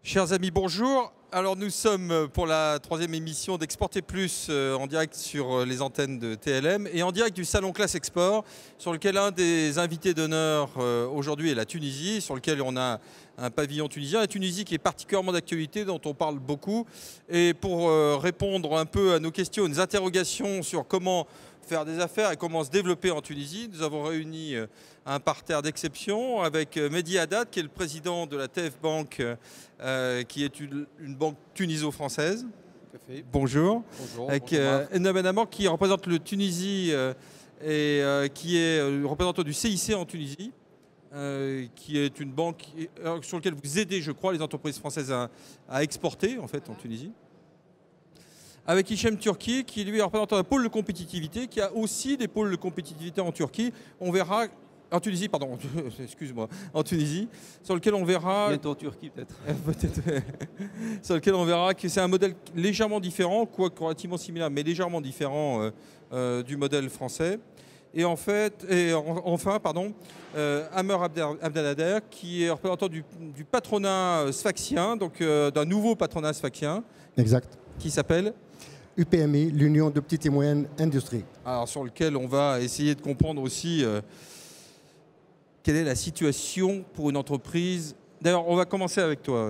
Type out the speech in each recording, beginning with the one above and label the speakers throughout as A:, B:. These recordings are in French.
A: Chers amis, bonjour. Alors nous sommes pour la 3e émission d'Exporter Plus en direct sur les antennes de TLM et en direct du Salon Classe Export sur lequel un des invités d'honneur aujourd'hui est la Tunisie, sur lequel on a un pavillon tunisien. La Tunisie qui est particulièrement d'actualité, dont on parle beaucoup. Et pour répondre un peu à nos questions, nos interrogations sur comment faire des affaires et comment se développer en Tunisie, nous avons réuni un parterre d'exception avec Mehdi Haddad, qui est le président de la TF Bank, qui est une banque tuniso-française. Bonjour.
B: Bonjour.
A: Avec Enna Benamor, qui représente le Tunisie et qui est représentant du CIC en Tunisie, qui est une banque sur laquelle vous aidez, je crois, les entreprises françaises à exporter en fait en Tunisie. Avec Hichem Turki, qui lui est représentant d'un pôle de compétitivité, qui a aussi des pôles de compétitivité en Turquie. On verra, en Tunisie, pardon, excuse-moi, en Tunisie, sur lequel on verra...
B: Bientôt en Turquie peut-être.
A: Peut-être, sur lequel on verra que c'est un modèle légèrement différent, quoique relativement similaire, mais légèrement différent du modèle français. Et en fait, enfin, Amer Abdelnader, qui est représentant du patronat sfaxien, donc d'un nouveau patronat sfaxien.
C: Exact.
A: Qui s'appelle
C: UPMI, l'Union de petites et moyennes industries.
A: Alors sur lequel on va essayer de comprendre aussi quelle est la situation pour une entreprise. D'ailleurs, on va commencer avec toi,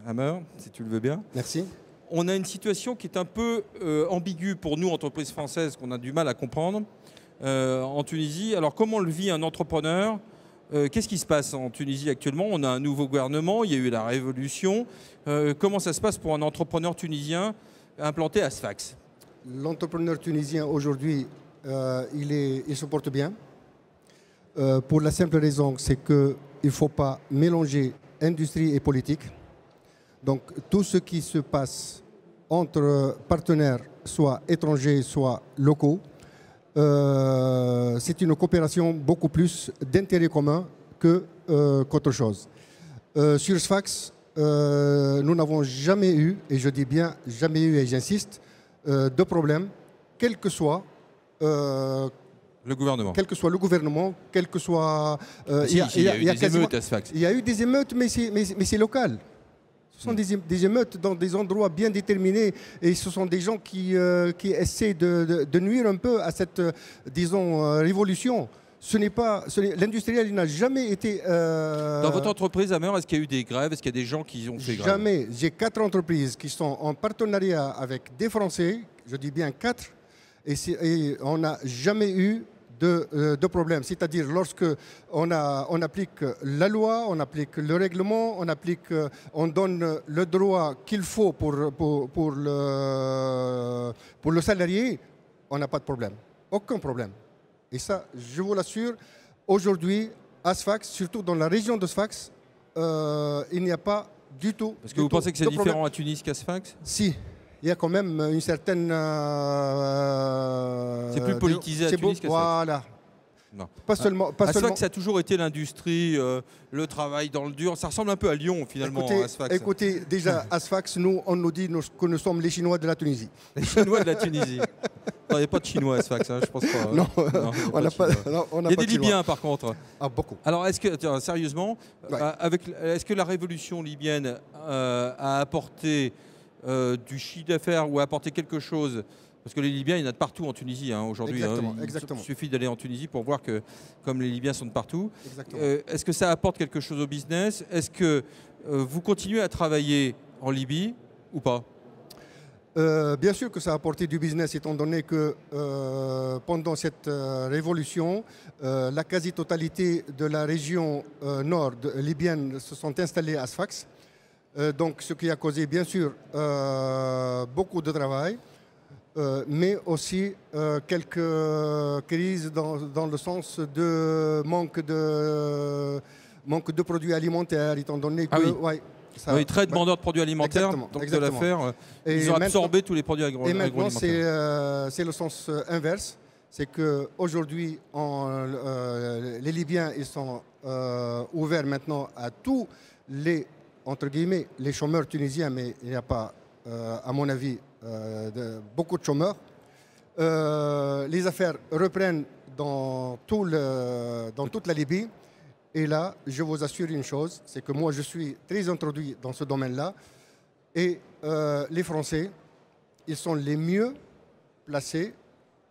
A: Amer, si tu le veux bien.
C: Merci.
A: On a une situation qui est un peu ambiguë pour nous, entreprises françaises, qu'on a du mal à comprendre en Tunisie. Alors comment le vit un entrepreneur? Qu'est-ce qui se passe en Tunisie actuellement? On a un nouveau gouvernement, il y a eu la révolution. Comment ça se passe pour un entrepreneur tunisien implanté à Sfax?
C: L'entrepreneur tunisien aujourd'hui, il se porte bien. Pour la simple raison, c'est qu'il ne faut pas mélanger industrie et politique. Donc tout ce qui se passe entre partenaires, soit étrangers, soit locaux, c'est une coopération beaucoup plus d'intérêt commun qu'autre chose. Sur Sfax, nous n'avons jamais eu, et je dis bien jamais eu et j'insiste, de problème, quel que soit
A: le gouvernement.
C: Quel que soit le gouvernement, quel que soit...
A: il y a eu des émeutes à Sfax.
C: Il y a eu des émeutes, mais c'est local. Ce sont des émeutes dans des endroits bien déterminés et ce sont des gens qui essaient de nuire un peu à cette, disons, révolution. L'industriel, il n'a jamais été...
A: Dans votre entreprise, Amer, est-ce qu'il y a eu des grèves? Est-ce qu'il y a des gens qui ont fait grève?
C: Jamais. J'ai 4 entreprises qui sont en partenariat avec des Français, je dis bien 4, et on n'a jamais eu de problème. C'est-à-dire lorsque on applique la loi, on applique le règlement, on donne le droit qu'il faut pour le salarié, on n'a pas de problème. Aucun problème. Et ça, je vous l'assure, aujourd'hui, à Sfax, surtout dans la région de Sfax, il n'y a pas du tout.
A: Parce que vous pensez que c'est différent à Tunis qu'à Sfax?
C: Si. Il y a quand même une certaine...
A: c'est plus politisé à Tunis qu'à Sfax.
C: Voilà.
A: Non.
C: Pas seulement.
A: À Sfax, ça a toujours été l'industrie, le travail dans le dur. Ça ressemble un peu à Lyon, finalement, à Sfax.
C: Écoutez, déjà, à Sfax, on nous dit que nous sommes les Chinois de la Tunisie.
A: Les Chinois de la Tunisie. Il n'y a pas de Chinois à Sfax, hein, je pense pas.
C: Non, on n'a pas.
A: Il y a des Libyens, par contre.
C: Ah, beaucoup.
A: Alors, sérieusement,
C: ouais.
A: Est-ce que la révolution libyenne a apporté du chiffre d'affaires ou a apporté quelque chose? Parce que les Libyens, il y en a de partout en Tunisie aujourd'hui.
C: Exactement.
A: Il suffit d'aller en Tunisie pour voir que, comme les Libyens sont de partout, est-ce que ça apporte quelque chose au business? Est-ce que vous continuez à travailler en Libye ou pas?
C: Bien sûr que ça a apporté du business, étant donné que pendant cette révolution, la quasi-totalité de la région nord libyenne se sont installés à Sfax. Donc, ce qui a causé, bien sûr, beaucoup de travail. Mais aussi quelques crises dans le sens de manque de produits alimentaires, étant donné que...
A: Oui, très demandeurs de produits alimentaires, donc de l'affaire. Ils ont absorbé tous les produits agroalimentaires.
C: Et maintenant, c'est le sens inverse. C'est qu'aujourd'hui, les Libyens ils sont ouverts maintenant à tous les, entre guillemets, les chômeurs tunisiens, mais il n'y a pas, à mon avis, beaucoup de chômeurs. Les affaires reprennent dans toute la Libye. Et là, je vous assure une chose, c'est que moi, je suis très introduit dans ce domaine-là. Et les Français, ils sont les mieux placés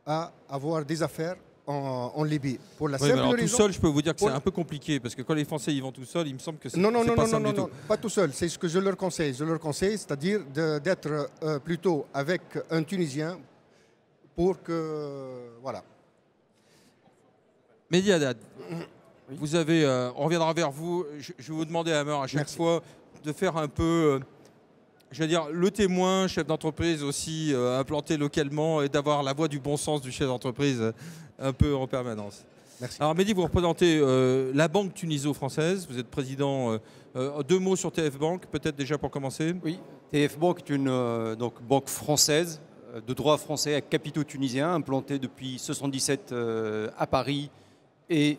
C: à avoir des affaires en Libye. Pour la simple
A: alors,
C: raison...
A: tout seul, je peux vous dire que c'est un peu compliqué, parce que quand les Français y vont tout seuls, il me semble que c'est
C: non,
A: pas simple du tout.
C: pas tout seul. C'est ce que je leur conseille. Je leur conseille, c'est-à-dire d'être plutôt avec un Tunisien pour que... Voilà.
A: Mehdi Haddad, vous avez, on reviendra vers vous. Je vais vous demander, Amer, à chaque fois de faire un peu... je veux dire, le témoin, chef d'entreprise aussi, implanté localement, et d'avoir la voix du bon sens du chef d'entreprise un peu en permanence.
C: Merci.
A: Alors Mehdi, vous représentez la banque tuniso-française, vous êtes président. 2 mots sur TF Bank, peut-être déjà pour commencer.
B: Oui, TF Bank est une banque française, de droit français à capitaux tunisiens, implantée depuis 1977 à Paris et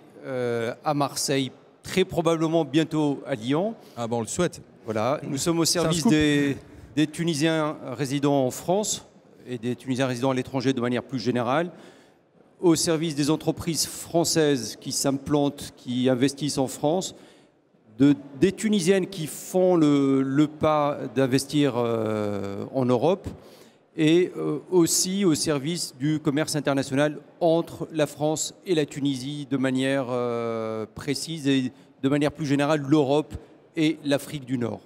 B: à Marseille, très probablement bientôt à Lyon.
A: Ah bon, on le souhaite.
B: Voilà, nous sommes au service des Tunisiens résidant en France et des Tunisiens résidant à l'étranger de manière plus générale, au service des entreprises françaises qui s'implantent, qui investissent en France, des Tunisiennes qui font le pas d'investir en Europe, et aussi au service du commerce international entre la France et la Tunisie de manière précise et de manière plus générale l'Europe et l'Afrique du Nord.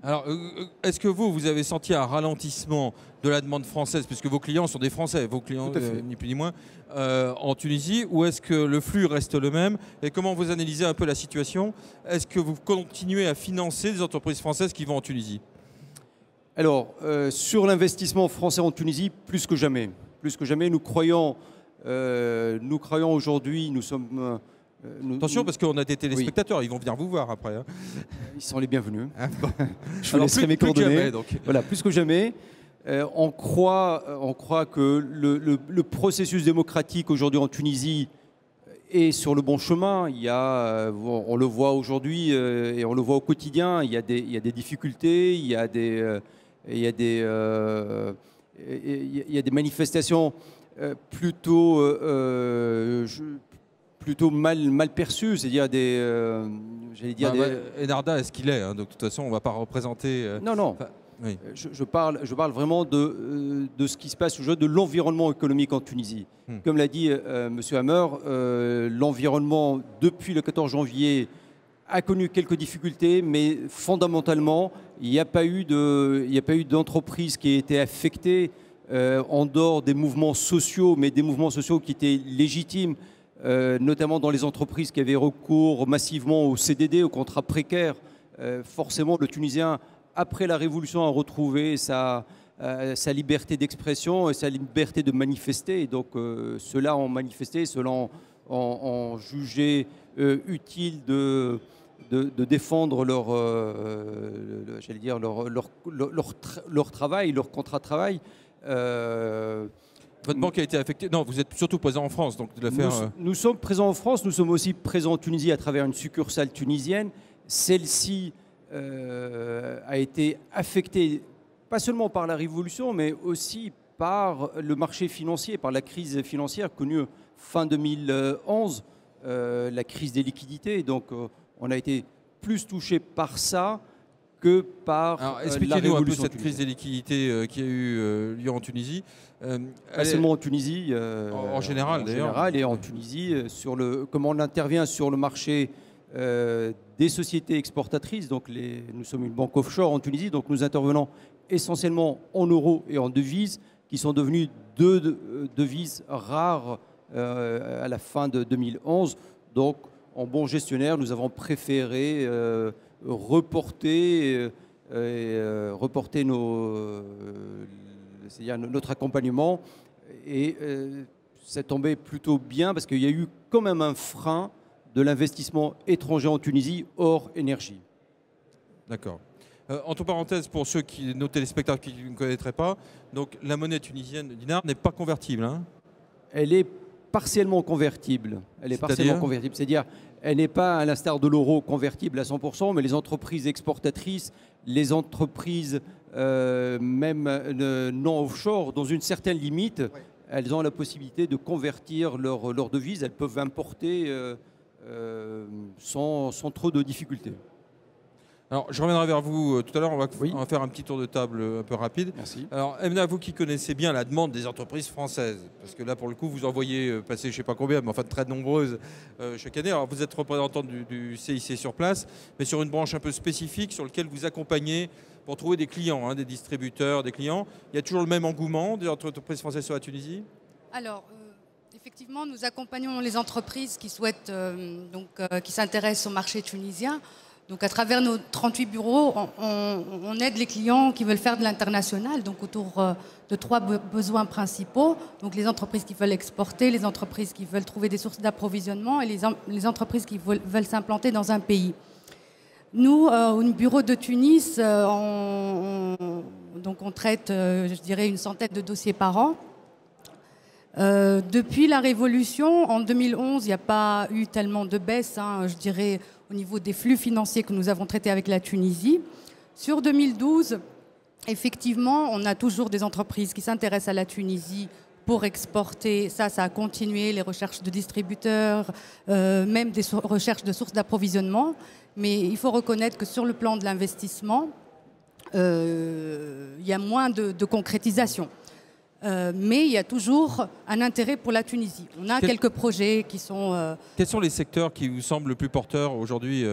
A: Alors, est-ce que vous avez senti un ralentissement de la demande française, puisque vos clients sont des Français, vos clients, ni plus ni moins, en Tunisie, ou est-ce que le flux reste le même? Et comment vous analysez un peu la situation? Est-ce que vous continuez à financer des entreprises françaises qui vont en Tunisie?
B: Alors, sur l'investissement français en Tunisie, plus que jamais. Plus que jamais, nous croyons aujourd'hui, nous sommes...
A: Attention, parce qu'on a des téléspectateurs, ils vont venir vous voir après. Hein.
B: Ils sont les bienvenus.
A: Ah, bon.
B: Je vous laisserai mes coordonnées.
A: Jamais, donc.
B: Voilà, plus que jamais. On croit que le processus démocratique aujourd'hui en Tunisie est sur le bon chemin. Il y a, on le voit aujourd'hui et on le voit au quotidien, il y a des difficultés, il y a des manifestations plutôt mal perçues, c'est-à-dire
A: Enarda, est-ce qu'il est hein, donc de toute façon, on ne va pas représenter...
B: Non.
A: Oui.
B: Je parle vraiment de ce qui se passe aujourd'hui, de l'environnement économique en Tunisie. Comme l'a dit M. Hammer, l'environnement, depuis le 14 janvier, a connu quelques difficultés, mais fondamentalement, il n'y a pas eu d'entreprise qui ait été affectée en dehors des mouvements sociaux, mais des mouvements sociaux qui étaient légitimes, notamment dans les entreprises qui avaient recours massivement au CDD, au contrat précaire. Forcément, le Tunisien, après la Révolution, a retrouvé sa liberté d'expression et sa liberté de manifester. Et donc, ceux-là ont manifesté, ceux-là ont jugé utile de défendre leur travail, leur contrat de travail.
A: Votre banque a été affectée. Non, vous êtes surtout présent en France, donc de la faire.
B: Nous sommes présents en France, nous sommes aussi présents en Tunisie à travers une succursale tunisienne. Celle-ci a été affectée pas seulement par la révolution, mais aussi par le marché financier, par la crise financière connue fin 2011, la crise des liquidités. Donc, on a été plus touché par ça que par la révolution.
A: Expliquez-nous un peu cette crise des liquidités qui a eu lieu en Tunisie.
B: Pas seulement en Tunisie,
A: en général d'ailleurs.
B: Et en Tunisie, comment on intervient sur le marché des sociétés exportatrices. Donc nous sommes une banque offshore en Tunisie, donc nous intervenons essentiellement en euros et en devises, qui sont devenues deux devises rares à la fin de 2011. Donc, en bon gestionnaire, nous avons préféré reporter notre accompagnement. Et ça tombait plutôt bien parce qu'il y a eu quand même un frein de l'investissement étranger en Tunisie hors énergie.
A: D'accord. Entre parenthèses, pour nos téléspectateurs qui ne connaîtraient pas, donc la monnaie tunisienne, le dinar, n'est pas convertible. Hein?
B: Elle est partiellement convertible. C'est-à-dire, elle n'est pas, à l'instar de l'euro, convertible à 100%, mais les entreprises exportatrices, les entreprises même non offshore, dans une certaine limite, elles ont la possibilité de convertir leur devise. Elles peuvent importer sans trop de difficultés.
A: Alors, je reviendrai vers vous tout à l'heure. On va faire un petit tour de table un peu rapide.
B: Merci.
A: Alors, Emna, vous qui connaissez bien la demande des entreprises françaises, parce que là, pour le coup, vous en voyez passer, je ne sais pas combien, mais enfin très nombreuses chaque année. Alors, vous êtes représentant du CIC sur place, mais sur une branche un peu spécifique sur laquelle vous accompagnez pour trouver des clients, hein, des distributeurs, des clients. Il y a toujours le même engouement des entreprises françaises sur la Tunisie?
D: Alors, effectivement, nous accompagnons les entreprises qui souhaitent, qui s'intéressent au marché tunisien. Donc à travers nos 38 bureaux, on aide les clients qui veulent faire de l'international, donc autour de 3 besoins principaux. Donc les entreprises qui veulent exporter, les entreprises qui veulent trouver des sources d'approvisionnement et les entreprises qui veulent s'implanter dans un pays. Nous, au bureau de Tunis, on traite, je dirais, une centaine de dossiers par an. Depuis la Révolution, en 2011, il n'y a pas eu tellement de baisse, hein, je dirais, au niveau des flux financiers que nous avons traités avec la Tunisie. Sur 2012, effectivement, on a toujours des entreprises qui s'intéressent à la Tunisie pour exporter. Ça a continué, les recherches de distributeurs, même des recherches de sources d'approvisionnement. Mais il faut reconnaître que sur le plan de l'investissement, il y a moins de concrétisation. Mais il y a toujours un intérêt pour la Tunisie. On a quelques projets qui sont...
A: Quels sont les secteurs qui vous semblent le plus porteurs aujourd'hui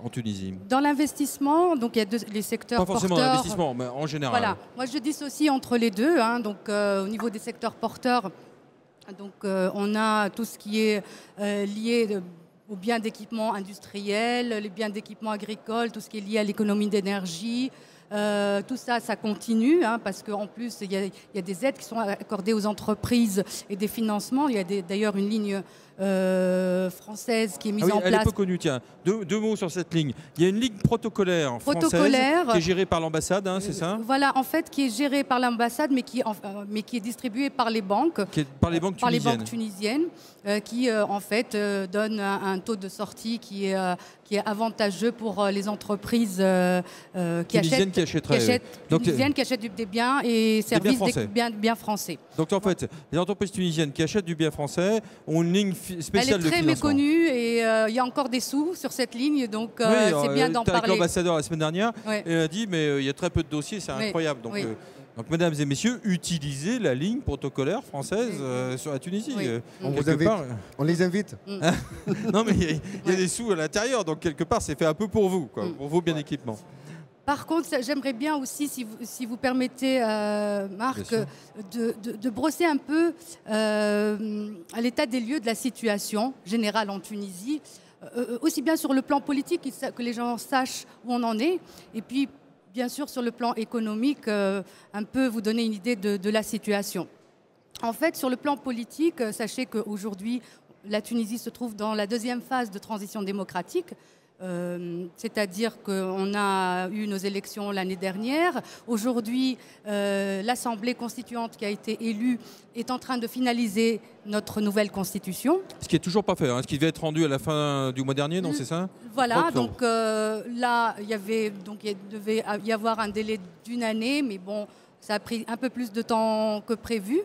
A: en Tunisie?
D: Dans l'investissement, donc il y a les secteurs porteurs...
A: Pas forcément l'investissement, mais en général.
D: Voilà. Moi, je dissocie entre les deux. Hein. Donc, au niveau des secteurs porteurs, donc, on a tout ce qui est lié aux biens d'équipement industriels, les biens d'équipement agricoles, tout ce qui est lié à l'économie d'énergie. Tout ça, ça continue, hein, parce qu'en plus, il y a des aides qui sont accordées aux entreprises et des financements. Il y a d'ailleurs une ligne française qui est mise en place.
A: Elle est peu connue, tiens. Deux mots sur cette ligne. Il y a une ligne protocolaire française qui est gérée par l'ambassade, hein, c'est ça?
D: Voilà, en fait, qui est gérée par l'ambassade, mais qui est distribuée par les banques.
A: Par les banques
D: tunisiennes, qui, en fait, donnent un taux de sortie qui est avantageux pour les entreprises qui achètent des biens et services bien français.
A: Donc en fait, les entreprises tunisiennes qui achètent du bien français ont une ligne spéciale de financement.
D: Elle est très méconnue et il y a encore des sous sur cette ligne, donc c'est bien d'en parler.
A: Avec l'ambassadeur la semaine dernière, elle a dit mais il y a très peu de dossiers, c'est incroyable. Donc, mesdames et messieurs, utilisez la ligne protocolaire française sur la Tunisie.
C: On les invite.
A: Non, mais il y a des sous à l'intérieur, donc quelque part, c'est fait un peu pour vous, pour vos bien équipements.
D: Par contre, j'aimerais bien aussi, si vous permettez, Marc, de brosser un peu à l'état des lieux de la situation générale en Tunisie, aussi bien sur le plan politique, que les gens sachent où on en est, et puis bien sûr sur le plan économique, un peu vous donner une idée de la situation. En fait, sur le plan politique, sachez qu'aujourd'hui, la Tunisie se trouve dans la deuxième phase de transition démocratique. C'est-à-dire qu'on a eu nos élections l'année dernière. Aujourd'hui, l'Assemblée constituante qui a été élue est en train de finaliser notre nouvelle constitution.
A: Ce qui n'est toujours pas fait, hein, ce qui devait être rendu à la fin du mois dernier, non, c'est ça?
D: Voilà, donc là, il devait y avoir un délai d'1 année, mais bon, ça a pris un peu plus de temps que prévu.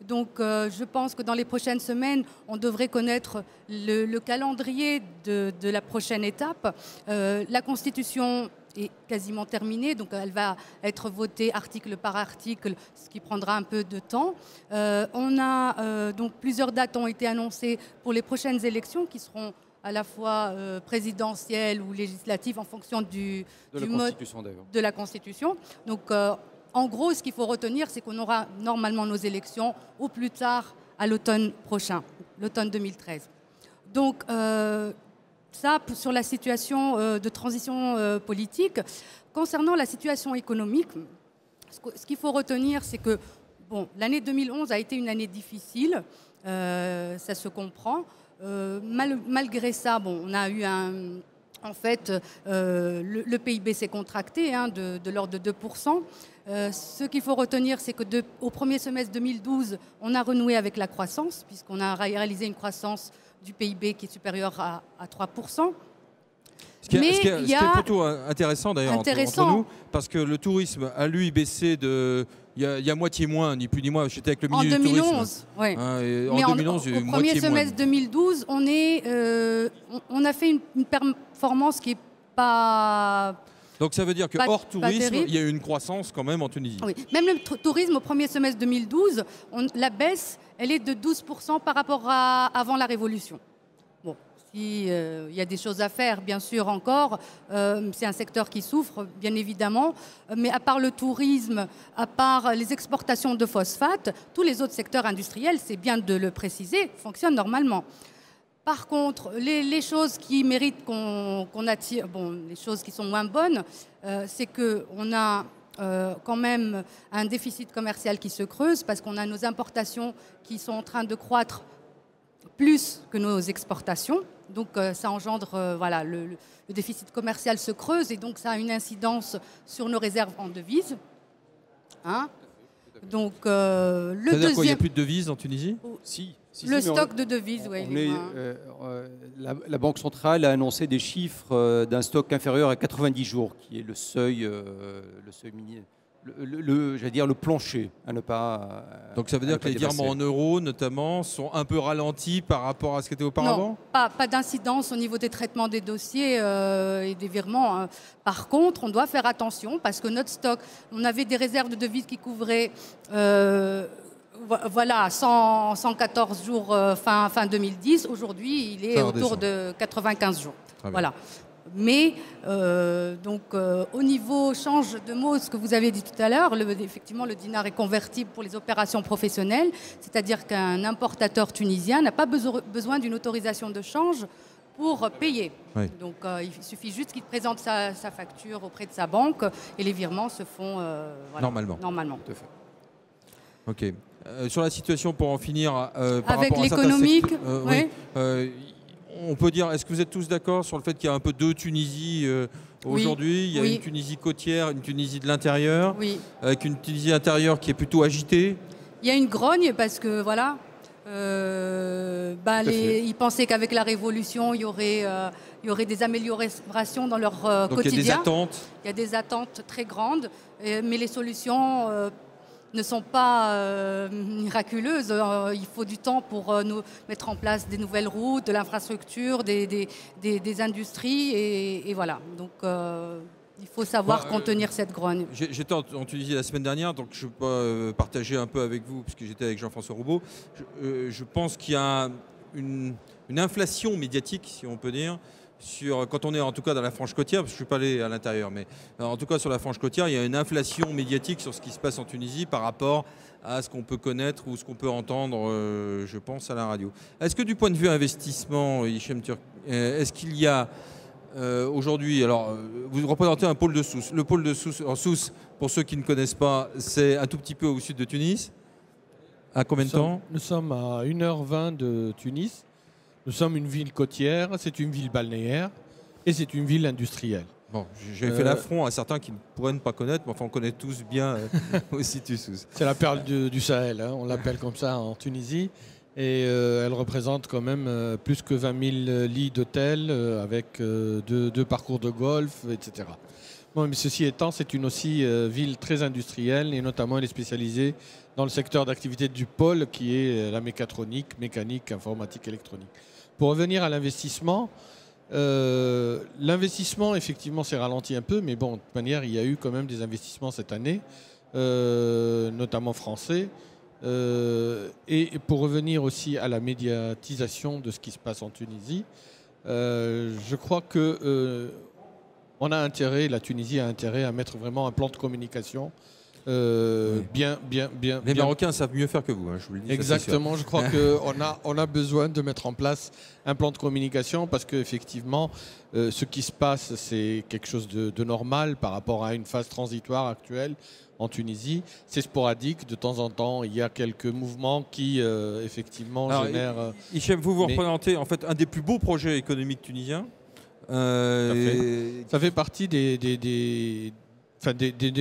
D: Donc je pense que dans les prochaines semaines, on devrait connaître le calendrier de la prochaine étape. La Constitution est quasiment terminée, donc elle va être votée article par article, ce qui prendra un peu de temps. Donc plusieurs dates ont été annoncées pour les prochaines élections qui seront à la fois présidentielles ou législatives en fonction du mode de la Constitution. Donc en gros, ce qu'il faut retenir, c'est qu'on aura normalement nos élections au plus tard à l'automne prochain, l'automne 2013. Donc, ça, sur la situation de transition politique. Concernant la situation économique, ce qu'il faut retenir, c'est que l'année 2011 a été une année difficile, ça se comprend. Malgré ça, on a eu en fait, le PIB s'est contracté de l'ordre de 2%. Ce qu'il faut retenir, c'est qu'au premier semestre 2012, on a renoué avec la croissance, puisqu'on a réalisé une croissance du PIB qui est supérieure à 3%.
A: Ce qui est plutôt intéressant d'ailleurs entre nous, parce que le tourisme a lui baissé de il y a moitié moins, ni plus ni moins. J'étais avec le
D: En
A: ministre du Tourisme.
D: 2011, oui.
A: Hein,
D: Mais
A: en 2011,
D: au
A: moitié
D: premier semestre
A: moins.
D: 2012, on a fait une performance qui n'est pas...
A: Donc ça veut dire que
D: Pas-
A: hors
D: pas
A: tourisme,
D: terrible.
A: il y a eu une croissance quand même en Tunisie.
D: Oui. Même le tourisme au premier semestre 2012, la baisse, elle est de 12% par rapport à avant la Révolution. Bon, il y a des choses à faire, bien sûr, encore. C'est un secteur qui souffre, bien évidemment. Mais à part le tourisme, à part les exportations de phosphate, tous les autres secteurs industriels, c'est bien de le préciser, fonctionnent normalement. Par contre, les choses qui méritent qu'on attire, bon, les choses qui sont moins bonnes, c'est qu'on a quand même un déficit commercial qui se creuse parce qu'on a nos importations qui sont en train de croître plus que nos exportations. Donc ça engendre, voilà, le déficit commercial se creuse et donc ça a une incidence sur nos réserves en devises. Hein? Donc le
A: C'est-à-dire qu'il n'y a
D: deuxième...
A: plus de devises en Tunisie?
D: Le stock de devises, oui.
B: La Banque centrale a annoncé des chiffres d'un stock inférieur à 90 jours, qui est le seuil j'allais dire le plancher à ne pas.
A: Donc ça veut dire que les virements en euros, notamment, sont un peu ralentis par rapport à ce qu'était auparavant?
D: Non, pas d'incidence au niveau des traitements des dossiers et des virements. Hein. Par contre, on doit faire attention parce que notre stock, on avait des réserves de devises qui couvraient voilà, 114 jours fin 2010. Aujourd'hui, il est autour de 95 jours. Voilà. Mais au niveau change de mot, ce que vous avez dit tout à l'heure, effectivement, le dinar est convertible pour les opérations professionnelles, c'est-à-dire qu'un importateur tunisien n'a pas besoin d'une autorisation de change pour payer. Oui. Donc il suffit juste qu'il présente sa facture auprès de sa banque et les virements se font
A: normalement.
D: Tout à fait.
A: Ok. Sur la situation, pour en finir, par
D: avec
A: rapport à
D: l'économique,
A: oui. On peut dire, est-ce que vous êtes tous d'accord sur le fait qu'il y a un peu deux Tunisie aujourd'hui? Il y a une Tunisie côtière, une Tunisie de l'intérieur, avec une Tunisie intérieure qui est plutôt agitée.
D: Il y a une grogne parce que voilà, ils pensaient qu'avec la Révolution, il y aurait des améliorations dans leur quotidien.
A: Il y a des attentes.
D: Il y a des attentes très grandes, mais les solutions ne sont pas miraculeuses. Il faut du temps pour nous mettre en place des nouvelles routes, de l'infrastructure, des industries et voilà. Donc il faut savoir contenir cette grogne.
A: J'étais en Tunisie la semaine dernière, donc je peux partager un peu avec vous, puisque j'étais avec Jean-François Roubaud. Je pense qu'il y a une inflation médiatique, si on peut dire, quand on est en tout cas dans la frange côtière, parce que je ne suis pas allé à l'intérieur, mais en tout cas sur la frange côtière, il y a une inflation médiatique sur ce qui se passe en Tunisie par rapport à ce qu'on peut connaître ou ce qu'on peut entendre, je pense, à la radio. Est-ce que du point de vue investissement, Hichem Turk, est-ce qu'il y a aujourd'hui, alors vous représentez un pôle de Sousse. Le pôle de Sousse, pour ceux qui ne connaissent pas, c'est un tout petit peu au sud de Tunis. À combien de temps?
E: Nous sommes à 1h20 de Tunis. Nous sommes une ville côtière, c'est une ville balnéaire et c'est une ville industrielle.
A: Bon, j'ai fait l'affront à certains qui ne pourraient ne pas connaître, mais enfin on connaît tous bien aussi Sousse.
E: C'est la perle du Sahel, hein, on l'appelle comme ça en Tunisie. Et elle représente quand même plus que 20 000 lits d'hôtels avec deux parcours de golf, etc. Bon, mais ceci étant, c'est une aussi ville très industrielle et notamment elle est spécialisée dans le secteur d'activité du pôle qui est la mécatronique, mécanique, informatique, électronique. Pour revenir à l'investissement, l'investissement effectivement s'est ralenti un peu, mais bon, de toute manière, il y a eu quand même des investissements cette année, notamment français. Et pour revenir aussi à la médiatisation de ce qui se passe en Tunisie, je crois que on a intérêt, la Tunisie a intérêt à mettre vraiment un plan de communication bien. Les
A: Marocains savent mieux faire que vous, hein, je vous le dis.
E: Exactement, je crois qu'on a besoin de mettre en place un plan de communication parce qu'effectivement, ce qui se passe, c'est quelque chose de normal par rapport à une phase transitoire actuelle en Tunisie. C'est sporadique, de temps en temps, il y a quelques mouvements qui, effectivement, génèrent...
A: Hichem, vous représentez en fait un des plus beaux projets économiques tunisiens.
E: Ça fait partie des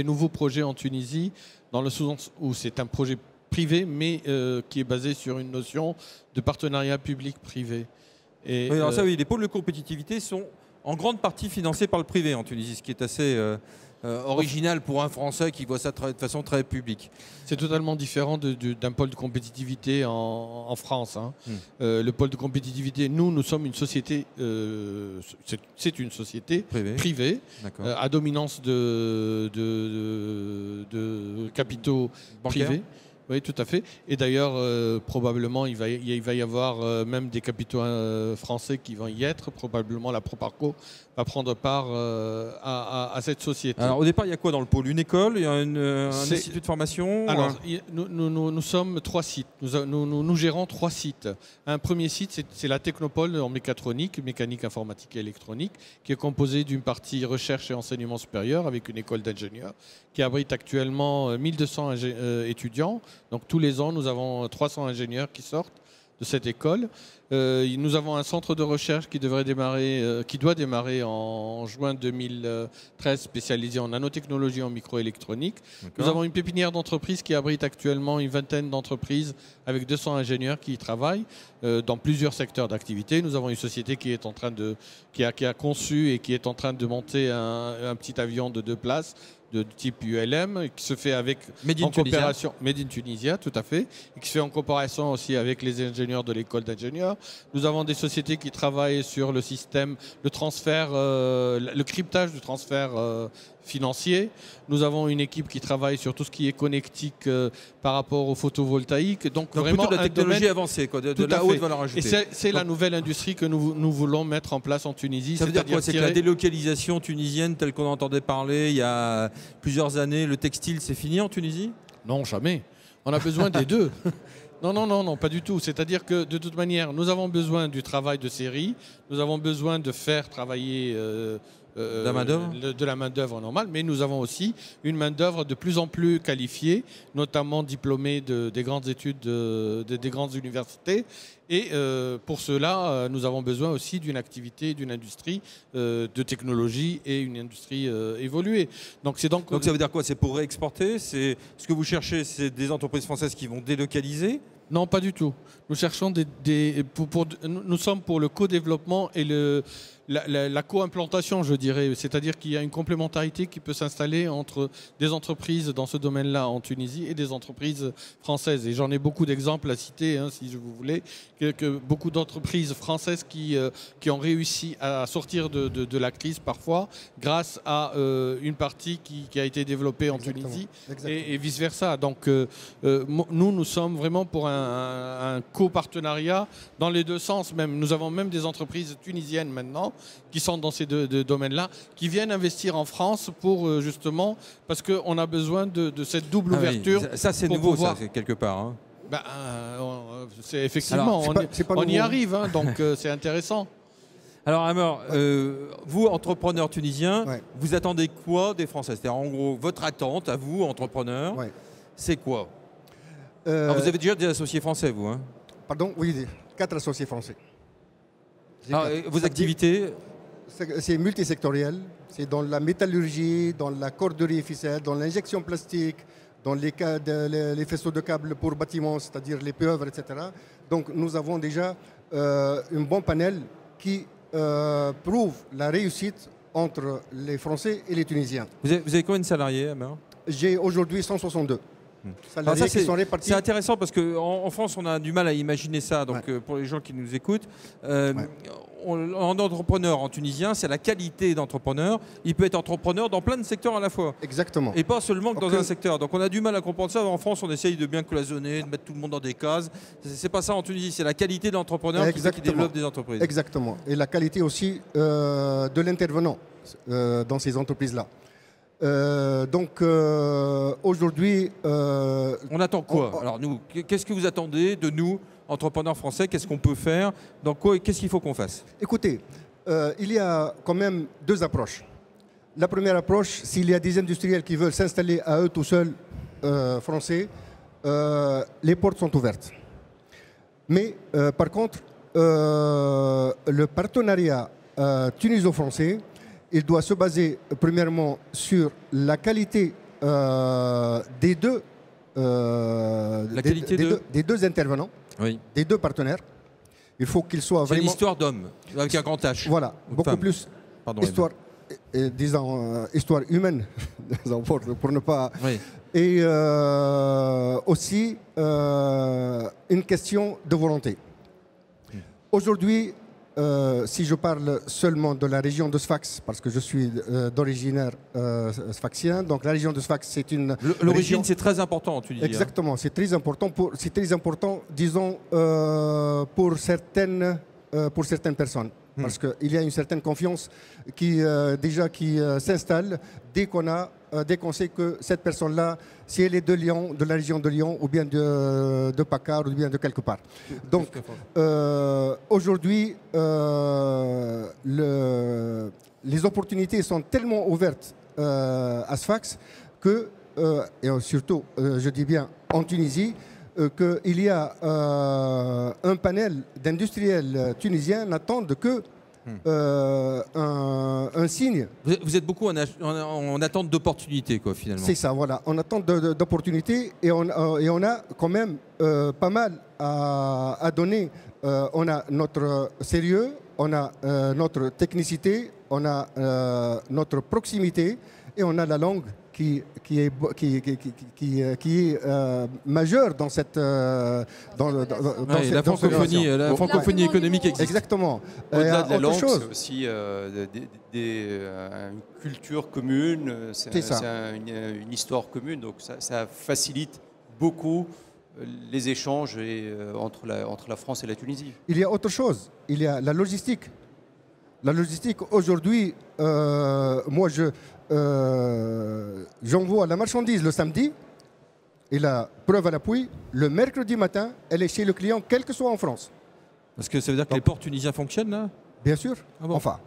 E: nouveaux projets en Tunisie, dans le sens où c'est un projet privé, mais qui est basé sur une notion de partenariat public-privé.
A: Oui, alors ça, oui, les pôles de compétitivité sont en grande partie financés par le privé en Tunisie, ce qui est assez original pour un Français qui voit ça de façon très publique.
E: C'est totalement différent d'un pôle de compétitivité en France. Hein. Le pôle de compétitivité, nous sommes une société, c'est une société privée à dominance de capitaux privés. Oui, tout à fait. Et d'ailleurs, probablement, il va y avoir même des capitaux français qui vont y être. Probablement, la Proparco va prendre part à cette société.
A: Alors, au départ, il y a quoi dans le pôle? Une école? Il y a un institut de formation?
E: Alors, nous sommes 3 sites. Nous gérons 3 sites. Un premier site, c'est la Technopole en mécatronique, mécanique, informatique et électronique, qui est composée d'une partie recherche et enseignement supérieur avec une école d'ingénieurs qui abrite actuellement 1200 étudiants. Donc tous les ans, nous avons 300 ingénieurs qui sortent de cette école. Nous avons un centre de recherche qui doit démarrer en juin 2013, spécialisé en nanotechnologie et en microélectronique. Nous avons une pépinière d'entreprises qui abrite actuellement une vingtaine d'entreprises avec 200 ingénieurs qui y travaillent dans plusieurs secteurs d'activité. Nous avons une société qui a conçu et qui est en train de monter un petit avion de 2 places de type ULM, qui se fait en coopération Made in Tunisia, tout à fait, et qui se fait en coopération aussi avec les ingénieurs de l'école d'ingénieurs. Nous avons des sociétés qui travaillent sur le système, le transfert, le cryptage du transfert financier. Nous avons une équipe qui travaille sur tout ce qui est connectique par rapport au photovoltaïque. Donc vraiment
A: plutôt de la technologie avancée, quoi, de la haute valeur ajoutée.
E: Et c'est la nouvelle industrie que nous voulons mettre en place en Tunisie.
A: Ça veut dire quoi? C'est que la délocalisation tunisienne telle qu'on entendait parler il y a plusieurs années, le textile, c'est fini en Tunisie?
E: Non, jamais. On a besoin des deux. Non, pas du tout. C'est-à-dire que de toute manière, nous avons besoin du travail de série, nous avons besoin de faire travailler de la main-d'œuvre normale, mais nous avons aussi une main-d'œuvre de plus en plus qualifiée, notamment diplômée des grandes études des grandes universités. Et pour cela, nous avons besoin aussi d'une activité, d'une industrie de technologie et une industrie évoluée. Donc
A: ça veut dire quoi? C'est pour réexporter? Ce que vous cherchez, c'est des entreprises françaises qui vont délocaliser?
E: Non, pas du tout. Nous cherchons nous sommes pour le co-développement et la co-implantation, je dirais. C'est-à-dire qu'il y a une complémentarité qui peut s'installer entre des entreprises dans ce domaine-là en Tunisie et des entreprises françaises. Et j'en ai beaucoup d'exemples à citer, hein, si vous voulez, que beaucoup d'entreprises françaises qui ont réussi à sortir de la crise parfois grâce à une partie qui a été développée en Tunisie et vice-versa. Donc nous sommes vraiment pour un co-partenariat dans les deux sens même. Nous avons même des entreprises tunisiennes maintenant qui sont dans ces deux domaines-là, qui viennent investir en France pour justement, parce qu'on a besoin de cette double ouverture.
A: Ça c'est nouveau, ça, quelque part. Hein.
E: C'est effectivement, on y arrive, hein, donc c'est intéressant.
A: Alors Amer, vous, entrepreneur tunisien, vous attendez quoi des Français? C'est-à-dire en gros, votre attente à vous, entrepreneur, c'est quoi? Alors, vous avez déjà des associés français, vous, hein?
C: Pardon? Oui, 4 associés français.
A: Vos activités?
C: C'est multisectoriel. C'est dans la métallurgie, dans la corderie et ficelle, dans l'injection plastique, dans les faisceaux de câbles pour bâtiments, c'est-à-dire les pieuvres, etc. Donc nous avons déjà un bon panel qui prouve la réussite entre les Français et les Tunisiens.
A: Vous avez combien de salariés, Amer?
C: J'ai aujourd'hui 162.
A: C'est intéressant parce qu'en France, on a du mal à imaginer ça. Donc, pour les gens qui nous écoutent, en entrepreneur en tunisien, c'est la qualité d'entrepreneur. Il peut être entrepreneur dans plein de secteurs à la fois.
C: Exactement.
A: Et pas seulement que dans un secteur. Donc, on a du mal à comprendre ça. En France, on essaye de bien cloisonner, de mettre tout le monde dans des cases. C'est pas ça en Tunisie. C'est la qualité d'entrepreneur qui développe des entreprises.
C: Exactement. Et la qualité aussi de l'intervenant dans ces entreprises-là. Aujourd'hui...
A: on attend quoi? Alors nous, qu'est-ce que vous attendez de nous, entrepreneurs français? Qu'est-ce qu'on peut faire? Qu'est-ce qu'il faut qu'on fasse?
C: Écoutez, il y a quand même 2 approches. La première approche, s'il y a des industriels qui veulent s'installer à eux tout seuls, français, les portes sont ouvertes. Mais par contre, le partenariat tuniso-français, il doit se baser premièrement sur la qualité des deux intervenants, des 2 partenaires. Il faut qu'ils soient vraiment...
A: C'est une histoire d'homme, avec un grand H.
C: Voilà, beaucoup plus
A: Pardon.
C: Histoire, disons, histoire humaine, pour ne pas...
A: Oui.
C: Et aussi une question de volonté. Aujourd'hui, si je parle seulement de la région de Sfax, parce que je suis d'origine sfaxien, donc la région de Sfax, c'est une...
A: L'origine, c'est très important, tu dis.
C: Exactement, c'est très important, disons, pour certaines personnes. Parce qu'il y a une certaine confiance qui s'installe dès qu'on sait que cette personne-là, si elle est de Lyon, de la région de Lyon, ou bien de Paccar, ou bien de quelque part. Donc, aujourd'hui, les opportunités sont tellement ouvertes à Sfax que, et surtout, je dis bien en Tunisie, qu'il y a un panel d'industriels tunisiens n'attendent que un signe.
A: Vous êtes beaucoup en attente d'opportunités, quoi, finalement.
C: C'est ça, voilà. On attend d'opportunités et on a quand même pas mal à donner. On a notre sérieux, on a notre technicité, on a notre proximité et on a la langue qui est majeure dans cette
A: la francophonie économique existe.
C: Exactement.
B: Au-delà de la langue, c'est aussi une culture commune, c'est une histoire commune, donc ça facilite beaucoup les échanges entre la France et la Tunisie.
C: Il y a autre chose, il y a la logistique. La logistique, aujourd'hui, moi j'envoie la marchandise le samedi et la preuve à l'appui, le mercredi matin, elle est chez le client, quel que soit en France.
A: Parce que ça veut dire que les ports tunisiens fonctionnent là ?
C: Bien sûr.
A: Ah bon.
C: Enfin.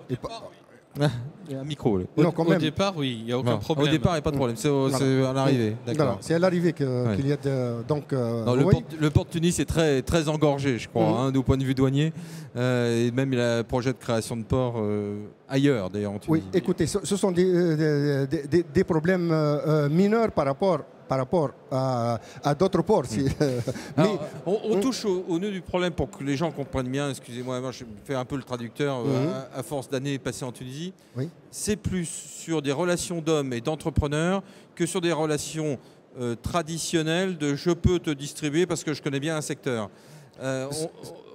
A: Il y a un micro. Là.
C: Non, quand même.
E: Au départ, oui, il n'y a aucun problème.
A: Au départ, il n'y a pas de problème. C'est à l'arrivée. D'accord.
C: C'est à l'arrivée qu'il y a donc.
A: Le port de Tunis est très, très engorgé, je crois, du point de vue douanier. Et même il a un projet de création de port ailleurs, d'ailleurs, en Tunisie.
C: Oui, écoutez, ce sont des problèmes mineurs par rapport à d'autres ports.
A: Alors, on touche au nœud du problème pour que les gens comprennent bien. Excusez-moi, moi, je fais un peu le traducteur à force d'années passées en Tunisie. Oui. C'est plus sur des relations d'hommes et d'entrepreneurs que sur des relations traditionnelles de je peux te distribuer parce que je connais bien un secteur.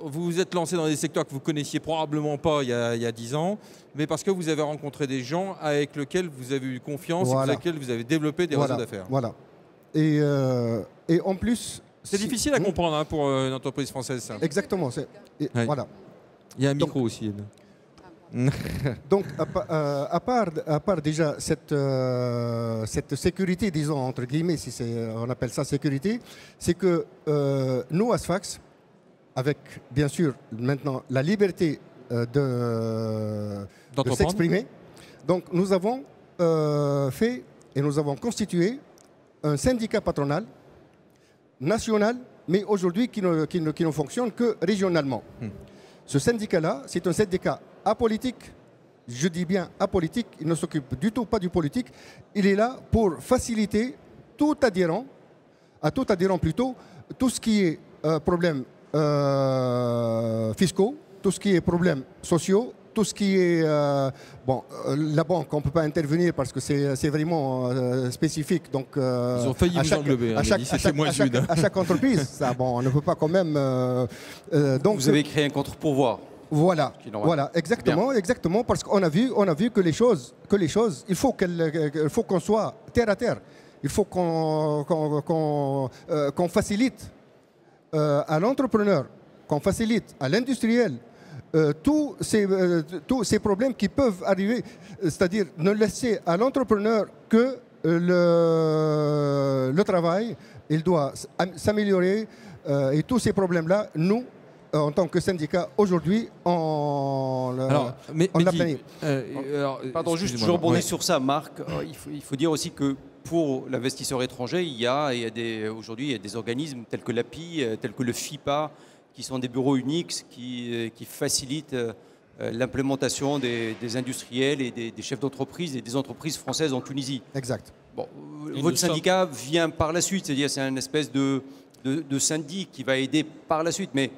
A: Vous vous êtes lancé dans des secteurs que vous connaissiez probablement pas il y a 10 ans, mais parce que vous avez rencontré des gens avec lesquels vous avez eu confiance et avec lesquels vous avez développé des réseaux d'affaires.
C: Voilà. Et en plus...
A: C'est difficile à comprendre pour une entreprise française, ça.
C: Exactement. Voilà.
A: Il y a un micro aussi.
C: Donc, à part déjà cette sécurité, disons, entre guillemets, si on appelle ça sécurité, c'est que nous, à Sfax, avec, bien sûr, maintenant, la liberté de s'exprimer, donc nous avons fait et nous avons constitué un syndicat patronal national, mais aujourd'hui qui ne fonctionne que régionalement. Ce syndicat-là, c'est un syndicat apolitique. Je dis bien apolitique, il ne s'occupe du tout pas du politique. Il est là pour faciliter tout adhérent plutôt, tout ce qui est problèmes fiscaux, tout ce qui est problèmes sociaux, tout ce qui est... la banque, on ne peut pas intervenir parce que c'est vraiment spécifique. Donc,
A: ils ont failli vous englober. À
C: chaque entreprise, ça, on ne peut pas quand même...
B: donc, vous avez créé un contre-pourvoir.
C: Voilà, exactement, parce qu'on a vu que les choses, il faut qu'on soit terre à terre. Il faut qu'on facilite à l'entrepreneur, qu'on facilite à l'industriel tous ces problèmes qui peuvent arriver, c'est-à-dire ne laisser à l'entrepreneur que le travail, il doit s'améliorer et tous ces problèmes-là, nous, en tant que syndicat, aujourd'hui, on l'a plané.
B: Pardon, juste je rebondis sur ça, Marc. Il faut dire aussi que pour l'investisseur étranger, aujourd'hui, il y a des organismes tels que l'API, tels que le FIPA, qui sont des bureaux uniques qui facilitent l'implémentation des industriels et des chefs d'entreprise et des entreprises françaises en Tunisie.
C: Exact.
B: Bon, votre syndicat vient par la suite, c'est-à-dire c'est une espèce de syndic qui va aider par la suite, mais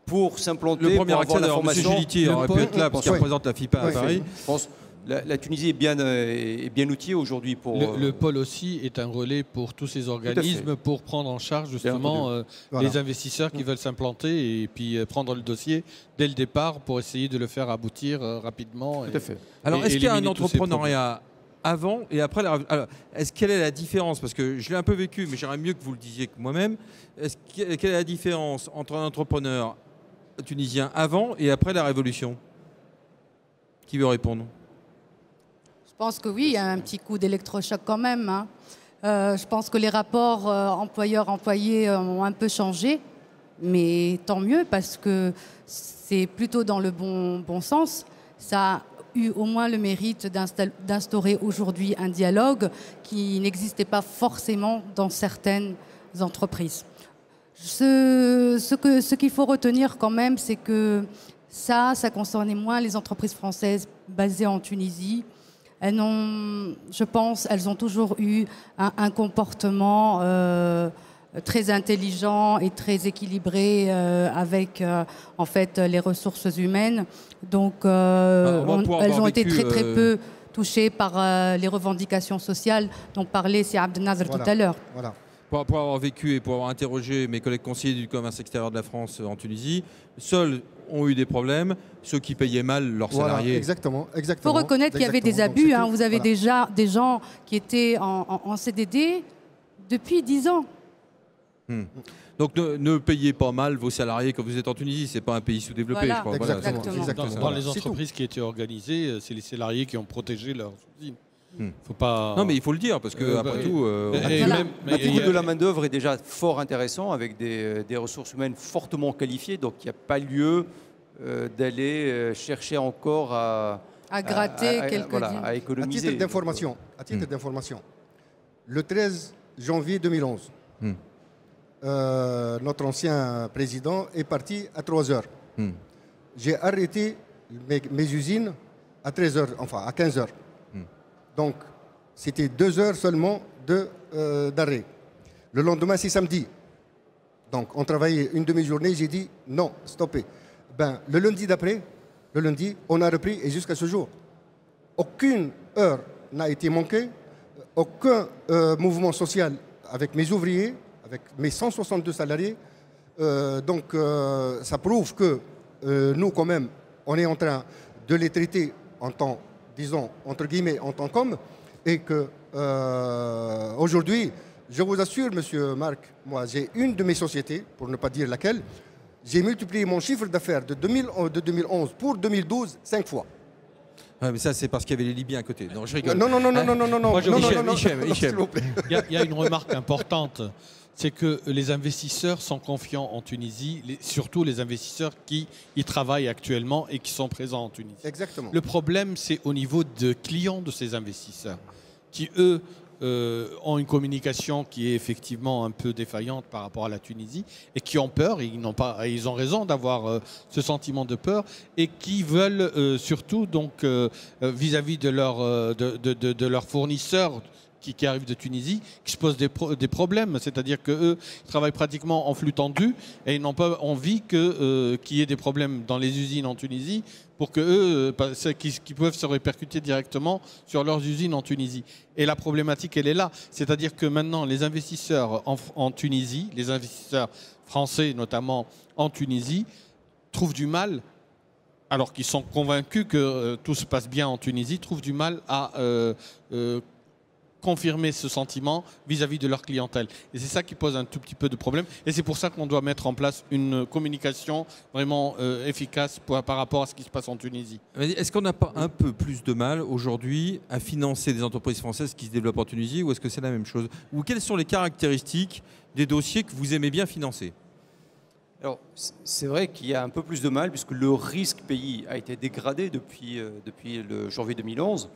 B: pour s'implanter,
A: le premier
B: pour avoir la
A: formation.
B: formation,
A: M. Gilitier aurait pu être là parce qu'il représente la FIPA à Paris.
B: Je pense la Tunisie est bien outillée aujourd'hui pour...
E: Le pôle aussi est un relais pour tous ces organismes pour prendre en charge justement les investisseurs qui veulent s'implanter et puis prendre le dossier dès le départ pour essayer de le faire aboutir rapidement.
B: Tout à fait.
A: Alors, est-ce qu'il y a un entrepreneuriat avant et après la... Alors, quelle est la différence? Parce que je l'ai un peu vécu, mais j'aimerais mieux que vous le disiez que moi-même. Quelle est la différence entre un entrepreneur tunisien avant et après la Révolution? Qui veut répondre?
D: Je pense que oui, il y a un petit coup d'électrochoc quand même. Hein. Je pense que les rapports employeurs-employés ont un peu changé, mais tant mieux parce que c'est plutôt dans le bon sens. Ça a eu au moins le mérite d'instaurer aujourd'hui un dialogue qui n'existait pas forcément dans certaines entreprises. Ce qu'il faut retenir quand même, c'est que ça concernait moins les entreprises françaises basées en Tunisie. Elles ont toujours eu un comportement très intelligent et très équilibré avec en fait les ressources humaines. Donc elles ont été très peu touchées par les revendications sociales dont parlait Si Abdelnazer tout à l'heure.
C: Voilà.
A: Pour avoir vécu et pour avoir interrogé mes collègues conseillers du commerce extérieur de la France en Tunisie, seuls ont eu des problèmes ceux qui payaient mal leurs salariés.
C: Exactement.
D: Il faut reconnaître qu'il y avait des abus. Hein. Vous avez déjà des gens qui étaient en CDD depuis 10 ans.
E: Donc ne payez pas mal vos salariés quand vous êtes en Tunisie. Ce n'est pas un pays sous-développé, je crois.
C: Exactement.
E: Dans les entreprises qui étaient organisées, c'est les salariés qui ont protégé leurs usines. Faut pas...
A: Non, mais il faut le dire, parce que après tout...
B: Le coût de la main-d'œuvre est déjà fort intéressant, avec des ressources humaines fortement qualifiées, donc il n'y a pas lieu d'aller chercher encore à
D: gratter
B: à économiser.
C: À titre d'information, le 13 janvier 2011, notre ancien président est parti à 3 heures. J'ai arrêté mes usines à 13 heures, enfin à 15 heures. Donc, c'était 2 heures seulement d'arrêt. Le lendemain, c'est samedi. Donc, on travaillait une demi-journée. J'ai dit non, stoppez. Le lundi d'après, on a repris et jusqu'à ce jour, aucune heure n'a été manquée, aucun mouvement social avec mes ouvriers, avec mes 162 salariés. Donc, ça prouve que nous, quand même, on est en train de les traiter en tant, disons, entre guillemets, en tant qu'hommes, et que aujourd'hui, je vous assure, monsieur Marc, moi, j'ai une de mes sociétés, pour ne pas dire laquelle, j'ai multiplié mon chiffre d'affaires de 2011 pour 2012 5 fois.
A: Ouais, mais ça, c'est parce qu'il y avait les Libyens à côté. Non, je rigole.
C: Non.
E: Il y a une remarque importante. C'est que les investisseurs sont confiants en Tunisie, surtout les investisseurs qui y travaillent actuellement et qui sont présents en Tunisie.
C: Exactement.
E: Le problème, c'est au niveau des clients de ces investisseurs, qui, eux, ont une communication qui est effectivement un peu défaillante par rapport à la Tunisie et qui ont peur, et ils ont raison d'avoir ce sentiment de peur, et qui veulent surtout, donc, vis-à-vis de leurs fournisseurs, qui arrivent de Tunisie, qui se posent des problèmes. C'est-à-dire qu'eux, ils travaillent pratiquement en flux tendu et ils n'ont pas envie qu'il y ait des problèmes dans les usines en Tunisie pour que qui peuvent se répercuter directement sur leurs usines en Tunisie. Et la problématique, elle est là. C'est-à-dire que maintenant, les investisseurs en Tunisie, les investisseurs français notamment en Tunisie, trouvent du mal, alors qu'ils sont convaincus que tout se passe bien en Tunisie, trouvent du mal à confirmer ce sentiment vis-à-vis de leur clientèle. Et c'est ça qui pose un tout petit peu de problème. Et c'est pour ça qu'on doit mettre en place une communication vraiment efficace par rapport à ce qui se passe en Tunisie.
A: Est-ce qu'on n'a pas un peu plus de mal aujourd'hui à financer des entreprises françaises qui se développent en Tunisie, ou est-ce que c'est la même chose? Ou quelles sont les caractéristiques des dossiers que vous aimez bien financer?
B: Alors, c'est vrai qu'il y a un peu plus de mal, puisque le risque pays a été dégradé depuis le janvier 2011.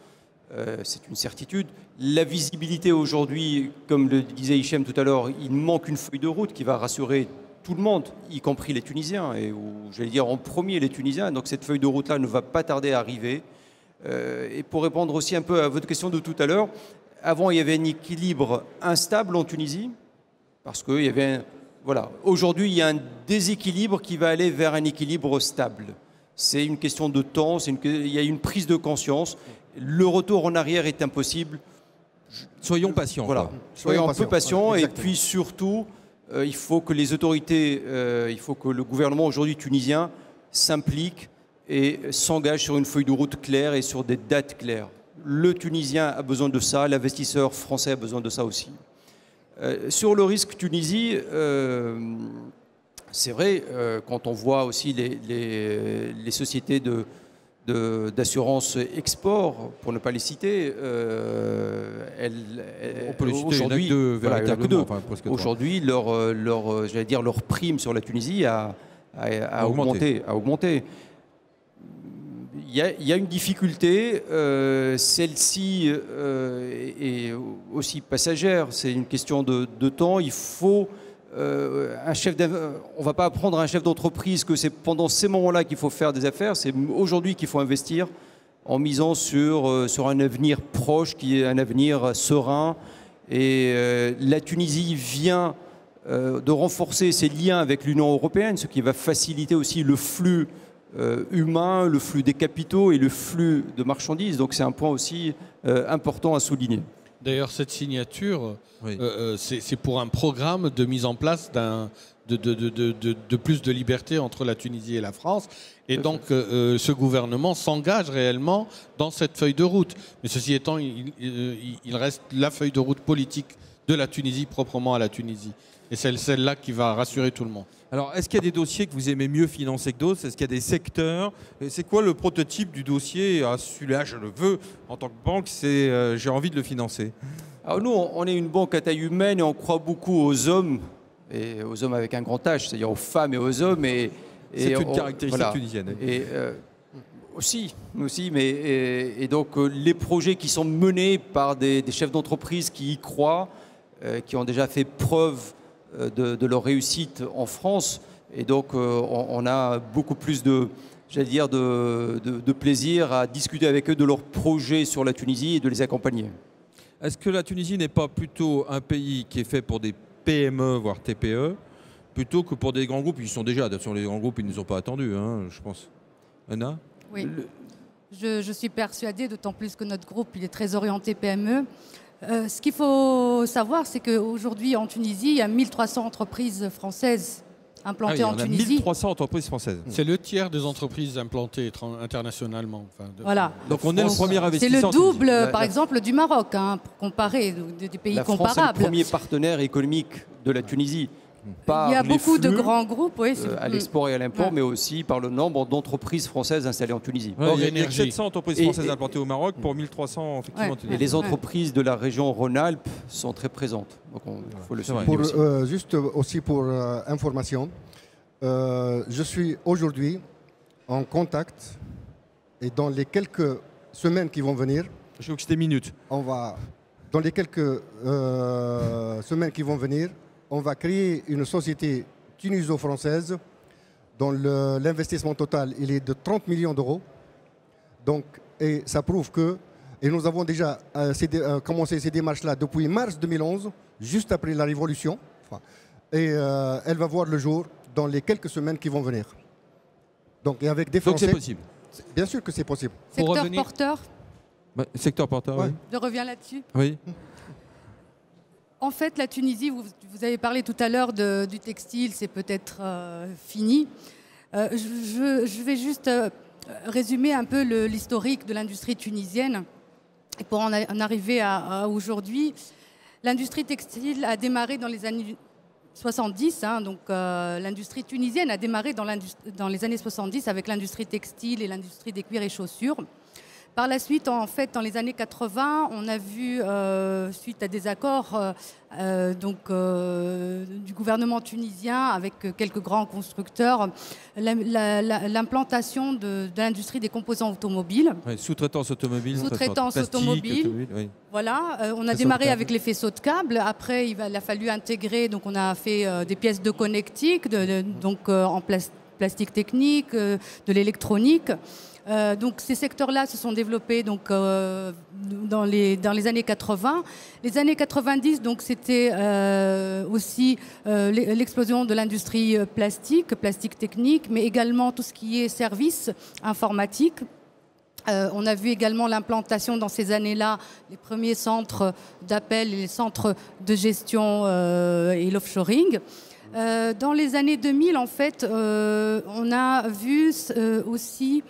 B: C'est une certitude. La visibilité aujourd'hui, comme le disait Hichem tout à l'heure, il manque une feuille de route qui va rassurer tout le monde, y compris les Tunisiens, et j'allais dire en premier les Tunisiens. Donc cette feuille de route-là ne va pas tarder à arriver. Et pour répondre aussi un peu à votre question de tout à l'heure, avant il y avait un équilibre instable en Tunisie, parce qu'il y avait aujourd'hui il y a un déséquilibre qui va aller vers un équilibre stable. C'est une question de temps, il y a une prise de conscience. Le retour en arrière est impossible.
A: Soyons patients.
B: Voilà.
A: Quoi.
B: Soyons un peu patients.
C: Voilà,
B: et puis surtout, il faut que les autorités, il faut que le gouvernement aujourd'hui tunisien s'implique et s'engage sur une feuille de route claire et sur des dates claires. Le Tunisien a besoin de ça, l'investisseur français a besoin de ça aussi. Sur le risque Tunisie, c'est vrai, quand on voit aussi les sociétés d'assurance export, pour ne pas les citer,
A: On peut les citer,
B: aujourd'hui,
A: il n'y en a que deux,
B: voilà, il y en a que deux.
A: enfin, presque trois.
B: Aujourd'hui, leur prime sur la Tunisie a augmenté. Il y a une difficulté, celle-ci est aussi passagère, c'est une question de temps. Il faut on ne va pas apprendre à un chef d'entreprise que c'est pendant ces moments-là qu'il faut faire des affaires, c'est aujourd'hui qu'il faut investir en misant sur un avenir proche, qui est un avenir serein. Et la Tunisie vient de renforcer ses liens avec l'Union européenne, ce qui va faciliter aussi le flux humain, le flux des capitaux et le flux de marchandises. Donc c'est un point aussi important à souligner.
E: D'ailleurs, cette signature,
A: Oui.
E: c'est pour un programme de mise en place de plus de liberté entre la Tunisie et la France. Et donc, ce gouvernement s'engage réellement dans cette feuille de route. Mais ceci étant, il reste la feuille de route politique de la Tunisie, proprement à la Tunisie. Et c'est celle-là qui va rassurer tout le monde.
A: Alors, est-ce qu'il y a des dossiers que vous aimez mieux financer que d'autres? Est-ce qu'il y a des secteurs? Et c'est quoi le prototype du dossier? Ah, celui-là, je le veux. En tant que banque, j'ai envie de le financer.
B: Alors nous, on est une banque à taille humaine et on croit beaucoup aux hommes, et aux hommes avec un grand H, c'est-à-dire aux femmes et aux hommes.
A: C'est une caractéristique tunisienne.
B: Et aussi, et donc les projets qui sont menés par des chefs d'entreprise qui y croient, qui ont déjà fait preuve de leur réussite en France, et donc on a beaucoup plus de plaisir à discuter avec eux de leurs projets sur la Tunisie et de les accompagner.
A: Est-ce que la Tunisie n'est pas plutôt un pays qui est fait pour des PME, voire TPE, plutôt que pour des grands groupes? Ils sont déjà, sur les grands groupes, ils ne nous ont pas attendus, hein, je pense. Anna?
D: Oui, je suis persuadée, d'autant plus que notre groupe il est très orienté PME. Ce qu'il faut savoir, c'est qu'aujourd'hui en Tunisie, il y a 1300 entreprises françaises implantées en Tunisie.
A: Il y a 1300 entreprises françaises.
E: C'est le tiers des entreprises implantées internationalement.
D: Voilà.
A: Donc on est le premier
D: C'est
A: investisseur.
D: le double, par exemple, du Maroc, hein, pour comparer des pays
B: La France
D: comparables.
B: est le premier partenaire économique de la Tunisie. Par
D: Il y a
B: les
D: beaucoup de
B: flux,
D: grands groupes, oui.
B: à l'export et à l'import, mais aussi par le nombre d'entreprises françaises installées en Tunisie.
A: Ouais, il y a
E: l'énergie.
A: 700 entreprises françaises implantées au Maroc pour 1300 effectivement.
D: Ouais.
B: Et les entreprises de la région Rhône-Alpes sont très présentes. Donc il faut le
A: C'est vrai.
B: souligner aussi.
C: Juste aussi pour information, je suis aujourd'hui en contact et dans les quelques semaines qui vont venir,
A: Je veux que c'était minutes.
C: dans les quelques semaines qui vont venir, on va créer une société tuniso-française dont l'investissement total il est de 30 millions d'euros. Donc, et ça prouve que, et nous avons déjà commencé ces démarches-là depuis mars 2011, juste après la Révolution, et elle va voir le jour dans les quelques semaines qui vont venir. Donc, et avec des
A: Donc
C: Français.
A: c'est possible.
C: Bien sûr que c'est possible.
D: Secteur
E: revenir-
D: porteur,
A: Secteur porteur,
C: Ouais.
D: je reviens là-dessus.
A: oui. Oui.
D: En fait, la Tunisie, vous avez parlé tout à l'heure du textile, c'est peut-être fini. Je vais juste résumer un peu l'historique de l'industrie tunisienne. Et pour en arriver à aujourd'hui, l'industrie textile a démarré dans les années 70. Donc l'industrie tunisienne a démarré dans les années 70 avec l'industrie textile et l'industrie des cuirs et chaussures. Par la suite, en fait, dans les années 80, on a vu, suite à des accords du gouvernement tunisien avec quelques grands constructeurs, l'implantation de l'industrie des composants automobiles.
A: Ouais, sous-traitance automobile.
D: Sous-traitance
A: plastique,
D: automobile.
A: oui.
D: Voilà, on a
A: Faisceau
D: démarré
A: de câble.
D: avec les faisceaux de câbles. Après, il a fallu intégrer, donc on a fait des pièces de connectique, en plastique technique, de l'électronique. Donc ces secteurs-là se sont développés dans les années 80. Les années 90, donc c'était aussi l'explosion de l'industrie plastique technique, mais également tout ce qui est services informatiques. On a vu également l'implantation dans ces années-là, les premiers centres d'appel et les centres de gestion et l'offshoring. Dans les années 2000, en fait, on a vu aussi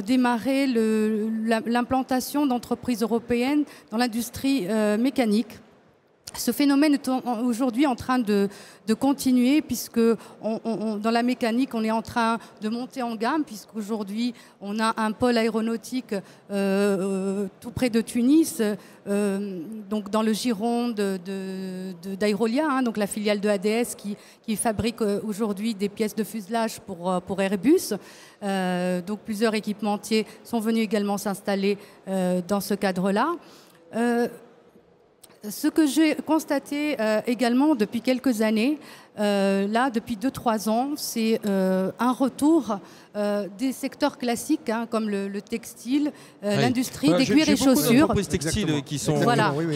D: démarrer l'implantation d'entreprises européennes dans l'industrie mécanique. Ce phénomène est aujourd'hui en train de continuer puisque dans la mécanique, on est en train de monter en gamme puisqu'aujourd'hui, on a un pôle aéronautique tout près de Tunis, donc dans le giron d'Aerolia, hein, donc la filiale de ADS qui fabrique aujourd'hui des pièces de fuselage pour Airbus. Donc plusieurs équipementiers sont venus également s'installer dans ce cadre-là. Ce que j'ai constaté également depuis quelques années, là, depuis 2-3 ans, c'est un retour des secteurs classiques, hein, comme le textile, l'industrie des cuirs et chaussures.
A: J'ai beaucoup d'entreprises textiles qui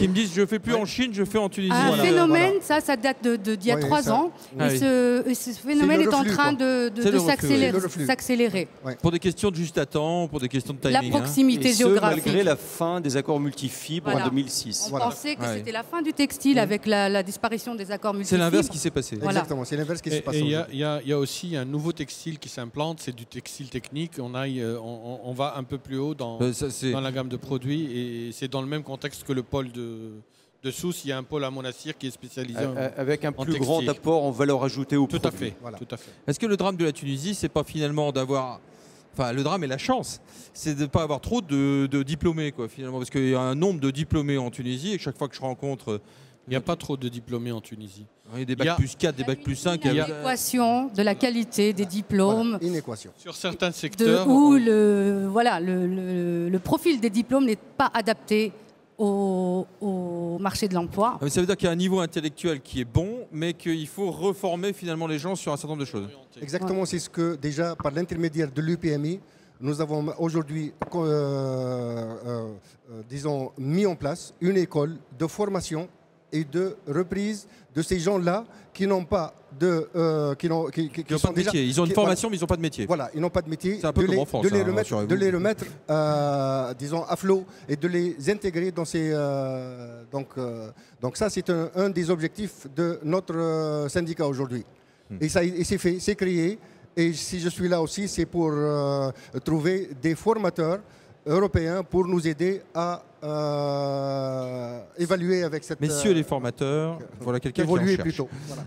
A: me disent je ne fais plus en Chine, je fais en Tunisie.
D: Un phénomène, ça date d'il y a 3 ans. Et ce phénomène est en train de s'accélérer.
A: Pour des questions de juste à temps, pour des questions de timing.
D: La proximité géographique.
B: Malgré la fin des accords multifibres en 2006.
D: On pensait que c'était la fin du textile avec la disparition des accords multifibres.
A: C'est l'inverse qui s'est passé.
C: Exactement, c'est l'inverse qui se passe.
E: Il y a aussi un nouveau textile qui s'implante, c'est du textile technique. On va un peu plus haut dans la gamme de produits et c'est dans le même contexte que le pôle de Sousse. Il y a un pôle à Monastir qui est spécialisé
B: avec un plus
E: textile.
B: grand apport en valeur ajoutée au produit.
E: Tout à fait.
C: Voilà.
E: Tout à fait.
A: Est-ce que le drame de la Tunisie, c'est pas finalement d'avoir... Enfin, le drame et la chance, c'est de ne pas avoir trop de diplômés, quoi, finalement. Parce qu'il y a un nombre de diplômés en Tunisie et chaque fois que je rencontre...
E: Il n'y a pas trop de diplômés en Tunisie.
A: Il y a des bacs plus 4, des bacs plus 5.
D: Il y a une équation de la qualité des diplômes.
C: Voilà, une équation.
E: Sur certains secteurs...
D: Où le profil des diplômes n'est pas adapté au marché de l'emploi.
A: Ça veut dire qu'il y a un niveau intellectuel qui est bon, mais qu'il faut reformer finalement les gens sur un certain nombre de choses.
C: Exactement, c'est ce que déjà par l'intermédiaire de l'UPMI, nous avons aujourd'hui disons, mis en place une école de formation et de reprise de ces gens-là qui n'ont pas de
A: métier. Ils ont une formation, mais ils n'ont pas de métier.
C: Voilà, ils n'ont pas de métier.
A: C'est un peu comme en France.
C: De les remettre, disons, à flot et de les intégrer dans ces. Donc ça, c'est un des objectifs de notre syndicat aujourd'hui. Et c'est fait, c'est créé. Et si je suis là aussi, c'est pour trouver des formateurs européens pour nous aider à évaluer avec cette...
A: Messieurs les formateurs, voilà quelqu'un qui en cherche.
C: Plutôt. Voilà.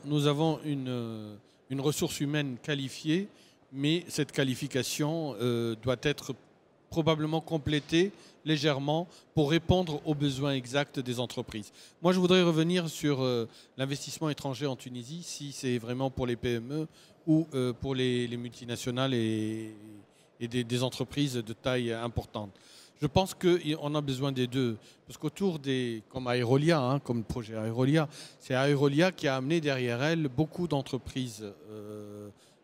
E: Nous avons une ressource humaine qualifiée, mais cette qualification doit être probablement complétée légèrement pour répondre aux besoins exacts des entreprises. Moi, je voudrais revenir sur l'investissement étranger en Tunisie, si c'est vraiment pour les PME ou pour les multinationales et des entreprises de taille importante. Je pense qu'on a besoin des deux, parce qu'autour comme Aerolia, hein, comme le projet Aerolia, c'est Aerolia qui a amené derrière elle beaucoup d'entreprises,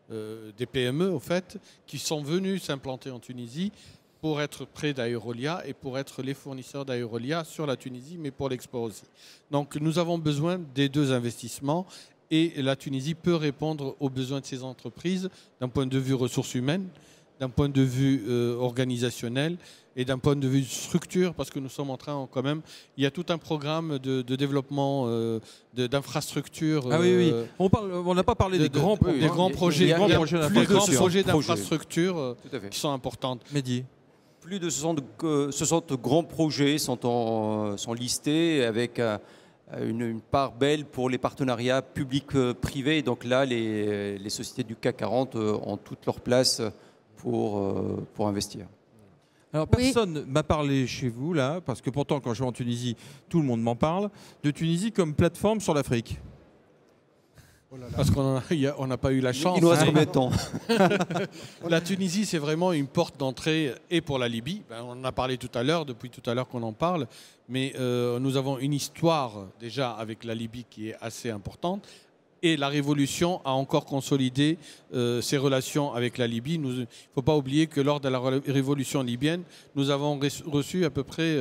E: des PME au fait, qui sont venues s'implanter en Tunisie pour être près d'Aerolia et pour être les fournisseurs d'Aerolia sur la Tunisie, mais pour l'export aussi. Donc nous avons besoin des deux investissements et la Tunisie peut répondre aux besoins de ces entreprises d'un point de vue ressources humaines, d'un point de vue organisationnel et d'un point de vue structure, parce que nous sommes en train quand même, il y a tout un programme de développement d'infrastructures.
A: Ah oui. On n'a pas parlé des grands projets.
E: Des grands projets,
A: des grands projets
E: d'infrastructures qui sont importantes.
A: Mehdi.
B: Plus de 60 grands projets sont listés avec une part belle pour les partenariats publics-privés. Donc là, les sociétés du CAC 40 ont toute leur place pour investir.
A: Alors personne ne m'a parlé chez vous là, parce que pourtant quand je vais en Tunisie, tout le monde m'en parle, de Tunisie comme plateforme sur l'Afrique.
E: Parce qu'on n'a pas eu la chance.
B: Il nous reste combien de temps?
E: La Tunisie, c'est vraiment une porte d'entrée et pour la Libye. On en a parlé tout à l'heure, depuis tout à l'heure qu'on en parle. Mais nous avons une histoire déjà avec la Libye qui est assez importante. Et la révolution a encore consolidé ses relations avec la Libye. Il ne faut pas oublier que lors de la révolution libyenne, nous avons reçu à peu près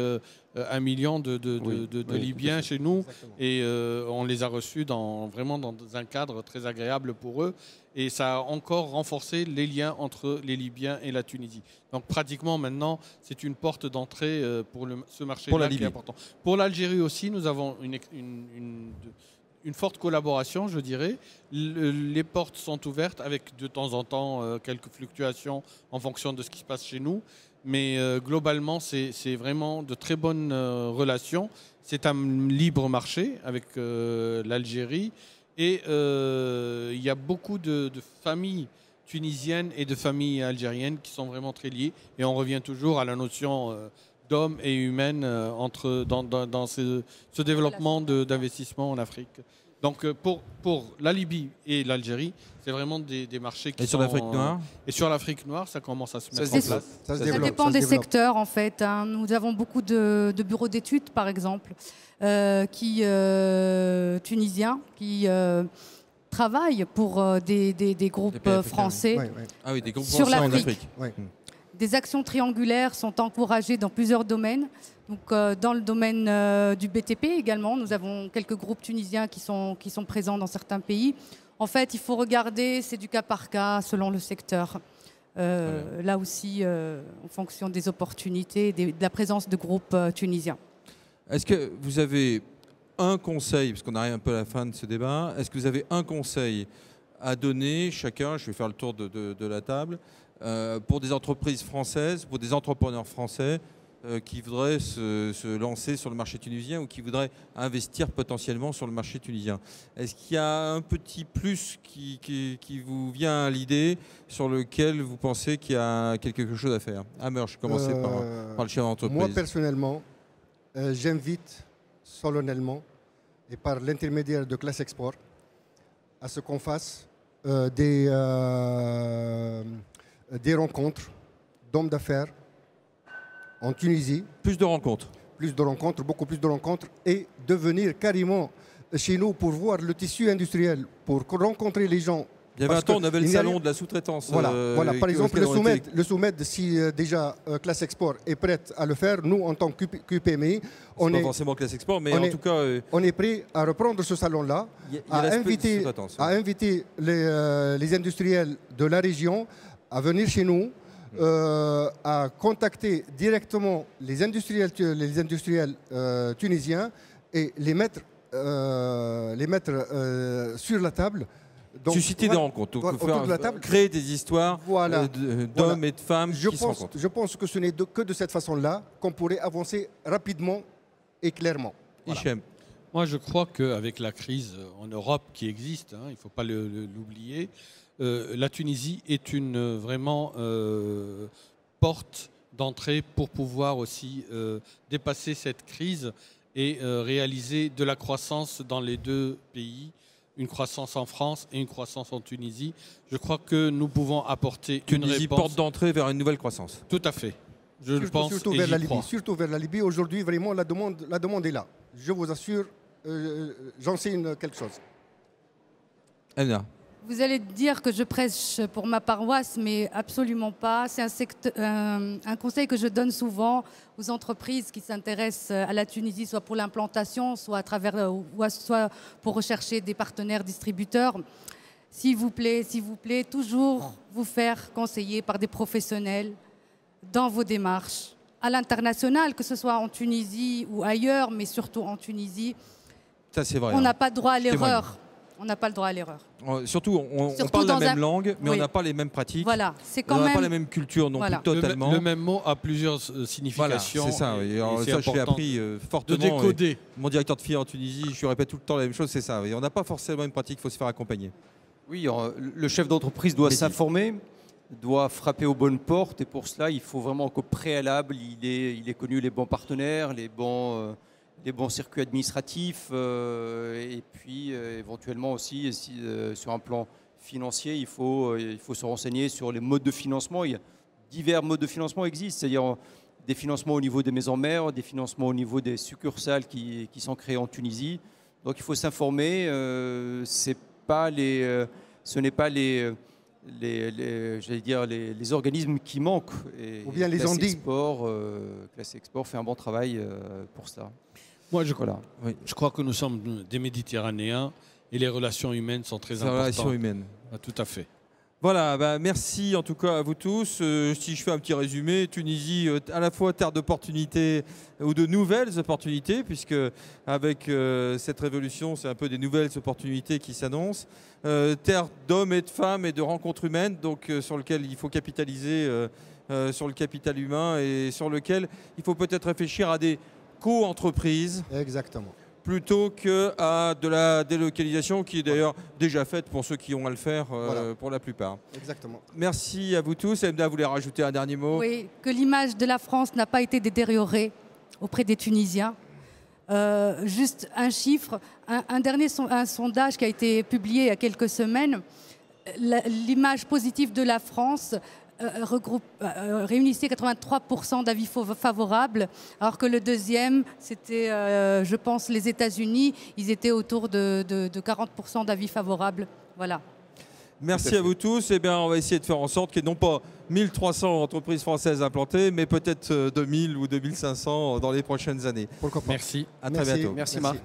E: 1 million de Libyens chez nous.
C: Exactement.
E: Et on les a reçus vraiment dans un cadre très agréable pour eux. Et ça a encore renforcé les liens entre les Libyens et la Tunisie. Donc pratiquement maintenant, c'est une porte d'entrée pour ce marché-là qui est important. Pour l'Algérie aussi, nous avons une forte collaboration, je dirais. Les portes sont ouvertes avec de temps en temps quelques fluctuations en fonction de ce qui se passe chez nous. Mais globalement, c'est vraiment de très bonnes relations. C'est un libre marché avec l'Algérie. Et il y a beaucoup de familles tunisiennes et de familles algériennes qui sont vraiment très liées. Et on revient toujours à la notion d'homme et humaine dans ce développement d'investissement en Afrique. Donc pour la Libye et l'Algérie, c'est vraiment des marchés qui sont...
A: Et sur l'Afrique noire
E: Et sur l'Afrique noire, ça commence à se mettre en place.
C: Ça
D: dépend des secteurs, en fait. Hein. Nous avons beaucoup de bureaux d'études, par exemple, tunisiens, qui travaillent pour des groupes français
A: Ah oui, des groupes
D: sur
A: français en
D: l'Afrique.
A: Afrique.
C: Ouais.
D: Des actions triangulaires sont encouragées dans plusieurs domaines. Donc, dans le domaine du BTP également, nous avons quelques groupes tunisiens qui sont présents dans certains pays. En fait, il faut regarder, c'est du cas par cas selon le secteur. Là aussi, en fonction des opportunités, de la présence de groupes tunisiens.
A: Est-ce que vous avez un conseil, parce qu'on arrive un peu à la fin de ce débat, est-ce que vous avez un conseil à donner chacun, je vais faire le tour de la table, pour des entreprises françaises, pour des entrepreneurs français qui voudraient se lancer sur le marché tunisien ou qui voudraient investir potentiellement sur le marché tunisien? Est-ce qu'il y a un petit plus qui vous vient à l'idée sur lequel vous pensez qu'il y a quelque chose à faire? Amer, je vais commencer par le chef d'entreprise.
C: Moi, personnellement, j'invite solennellement et par l'intermédiaire de Classe Export à ce qu'on fasse des rencontres d'hommes d'affaires en Tunisie.
A: Plus de rencontres.
C: Plus de rencontres, beaucoup plus de rencontres, et de venir carrément chez nous pour voir le tissu industriel, pour rencontrer les gens.
A: Il y avait un temps, on avait le salon de la sous-traitance.
C: Voilà, par exemple, le SOUMED, si déjà Classe Export est prête à le faire, nous, en tant que QPMI,
A: on est pas forcément Classe Export, mais en tout cas...
C: on est prêt à reprendre ce salon-là, à inviter les industriels de la région à venir chez nous, à contacter directement les industriels tunisiens et les mettre sur la table.
A: Donc, susciter des rencontres, autour de la table, créer des histoires d'hommes et de femmes qui se rencontrent.
C: Je pense que ce n'est que de cette façon-là qu'on pourrait avancer rapidement et clairement.
A: Voilà.
E: Moi, je crois qu'avec la crise en Europe qui existe, il ne faut pas l'oublier, la Tunisie est vraiment porte d'entrée pour pouvoir aussi dépasser cette crise et réaliser de la croissance dans les deux pays, une croissance en France et une croissance en Tunisie. Je crois que nous pouvons apporter une réponse.
A: Porte d'entrée vers une nouvelle croissance.
E: Tout à fait. Je pense
C: surtout vers la Libye. Surtout vers la Libye. Aujourd'hui, vraiment, la demande est là. Je vous assure, j'enseigne quelque chose.
A: Elna.
D: Vous allez dire que je prêche pour ma paroisse, mais absolument pas. C'est un conseil que je donne souvent aux entreprises qui s'intéressent à la Tunisie, soit pour l'implantation, soit pour rechercher des partenaires distributeurs. S'il vous plaît, toujours vous faire conseiller par des professionnels dans vos démarches à l'international, que ce soit en Tunisie ou ailleurs, mais surtout en Tunisie.
A: Ça, c'est vrai.
D: On n'a pas droit à l'erreur. On n'a pas le droit à l'erreur.
A: Surtout, on parle la même langue, mais on n'a pas les mêmes pratiques.
D: Voilà, c'est quand
A: on
D: même...
A: n'a pas la même culture non plus totalement.
E: Le même mot a plusieurs significations.
A: Voilà, c'est ça. Et ça, je l'ai appris fortement.
E: De décoder.
A: Mon directeur de filière en Tunisie, je lui répète tout le temps la même chose, c'est ça. Et on n'a pas forcément une pratique, il faut se faire accompagner.
B: Oui, le chef d'entreprise doit s'informer, doit frapper aux bonnes portes. Et pour cela, il faut vraiment qu'au préalable, il ait connu les bons partenaires, les bons circuits administratifs et puis éventuellement aussi sur un plan financier, il faut se renseigner sur les modes de financement. Divers modes de financement existent, c'est-à-dire des financements au niveau des maisons mères, des financements au niveau des succursales qui sont créées en Tunisie. Donc il faut s'informer, ce n'est pas j'allais dire les organismes qui manquent. Et
C: Ou bien les
B: Classe
C: ondits.
B: Classe Export fait un bon travail pour ça.
E: Moi, je crois que nous sommes des Méditerranéens et les relations humaines sont très
A: Les
E: importantes.
A: relations humaines.
E: Ah, tout à fait.
A: Voilà, merci en tout cas à vous tous. Si je fais un petit résumé, Tunisie, à la fois terre d'opportunités ou de nouvelles opportunités, puisque avec cette révolution, c'est un peu des nouvelles opportunités qui s'annoncent. Terre d'hommes et de femmes et de rencontres humaines, donc sur lequel il faut capitaliser sur le capital humain et sur lequel il faut peut-être réfléchir à des co-entreprises.
C: Exactement.
A: Plutôt qu'à de la délocalisation qui est d'ailleurs déjà faite pour ceux qui ont à le faire pour la plupart.
C: Exactement.
A: Merci à vous tous. Emda voulait rajouter un dernier mot.
D: Oui, que l'image de la France n'a pas été détériorée auprès des Tunisiens. Juste un chiffre, un sondage qui a été publié il y a quelques semaines, l'image positive de la France réunissait 83% d'avis favorables, alors que le deuxième, c'était, je pense, les États-Unis. Ils étaient autour de 40% d'avis favorables. Voilà.
A: Merci à vous tous. Eh bien, on va essayer de faire en sorte qu'il n'y ait non pas 1300 entreprises françaises implantées, mais peut-être 2000 ou 2500 dans les prochaines années.
C: Pourquoi pas.
E: Merci.
A: À très bientôt.
B: Merci Marc.